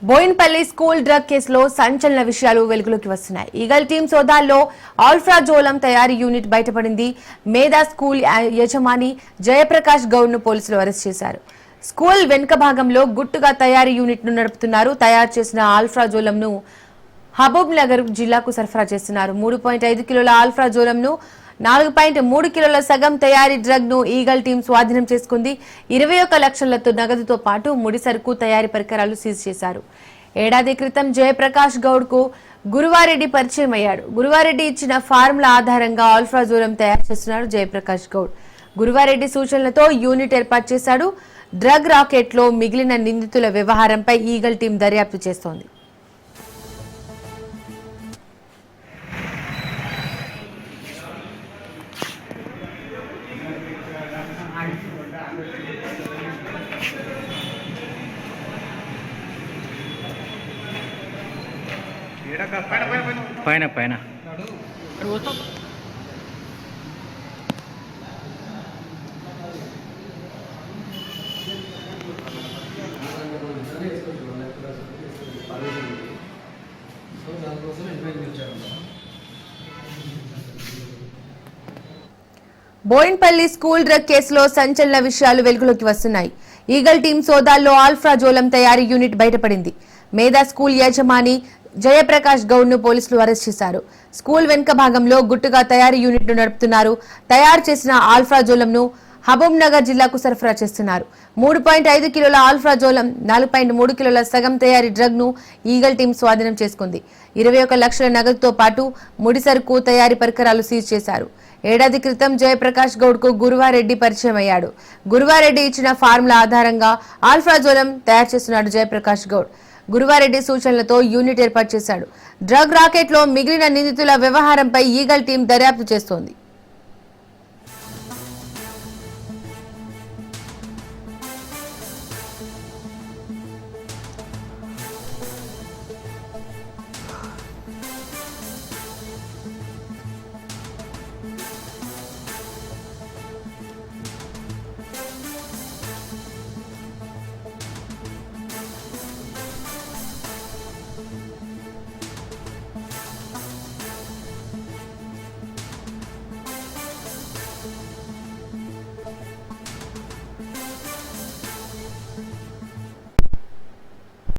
Boinpally school drug కేసులో సంచలన విషయాలు వెలుగులోకి వస్తున్నాయి. ఈగల్ టీం సోదాల్లో ఆల్ఫ్రాజోలం తయారీ యూనిట్ బయటపడింది. మేధా స్కూల్ యజమాని జయప్రకాష్ గౌడ్ ను పోలీసులు అరెస్ట్ చేశారు. స్కూల్ వెనుక భాగంలో గుట్టుగా తయారీ యూనిట్ ను నడుపుతున్నారు. తయారు చేసిన ఆల్ఫ్రాజోలం ను మహబూబ్ నగర్ జిల్లాకు సరఫరా చేస్తున్నారు. 3.5 కిలోల ఆల్ఫ్రాజోలం ను 4.3 కిలోల సగం తయారీ డ్రగ్ ను ఈగల్ టీం స్వాధీనం చేసుకుంది. 21 లక్షలతో నగదుతో పాటు ముడి సరుకు తయారీ పరికరాలు సీజ్ చేశారు. ఏడాది క్రితం జయప్రకాష్ గౌడ్ కు గురువారెడ్డి పరిచయం అయ్యాడు. గురువారెడ్డి ఇచ్చిన ఫార్ములా ఆధారంగా ఆల్ఫ్రాజోలం తయారు చేస్తున్నారు జయప్రకాష్ గౌడ్. గురువారెడ్డి సూచనలతో యూనిట్ ఏర్పాటు చేశాడు. డ్రగ్ రాకెట్ లో మిగిలిన నిందితుల వ్యవహారంపై ఈగల్ టీం దర్యాప్తు చేస్తోంది. పైన పైన బోయిన్పల్లి స్కూల్ డ్రగ్ కేసులో సంచలన విషయాలు వెలుగులోకి వస్తున్నాయి. ఈగల్ టీం సోదాల్లో ఆల్ఫ్రాజోలం తయారీ యూనిట్ బయటపడింది. మేధా స్కూల్ యజమాని జయప్రకాష్ గౌడ్ ను పోలీసులు అరెస్ట్ చేశారు. స్కూల్ వెనుక భాగంలో గుట్టుగా తయారీ యూనిట్ ను నడుపుతున్నారు. తయారు చేసిన ఆల్ఫ్రాజోలం ను మహబూబ్ నగర్ జిల్లాకు సరఫరా చేస్తున్నారు. 3.5 కిలోల ఆల్ఫ్రాజోలం, 4.3 కిలోల సగం తయారీ డ్రగ్ ను ఈగల్ టీం స్వాధీనం చేసుకుంది. 21 లక్షల నగదుతో పాటు ముడి సరుకు తయారీ పరికరాలు సీజ్ చేశారు. ఏడాది క్రితం జయప్రకాష్ గౌడ్ కు గురువారెడ్డి పరిచయం అయ్యాడు. గురువారెడ్డి ఇచ్చిన ఫార్ములా ఆధారంగా ఆల్ఫ్రాజోలం తయారు చేస్తున్నాడు జయప్రకాష్ గౌడ్. గురువారెడ్డి సూచనలతో యూనిట్ ఏర్పాటు చేశాడు. డ్రగ్ రాకెట్ లో మిగిలిన నిందితుల వ్యవహారంపై ఈగల్ టీం దర్యాప్తు చేస్తోంది.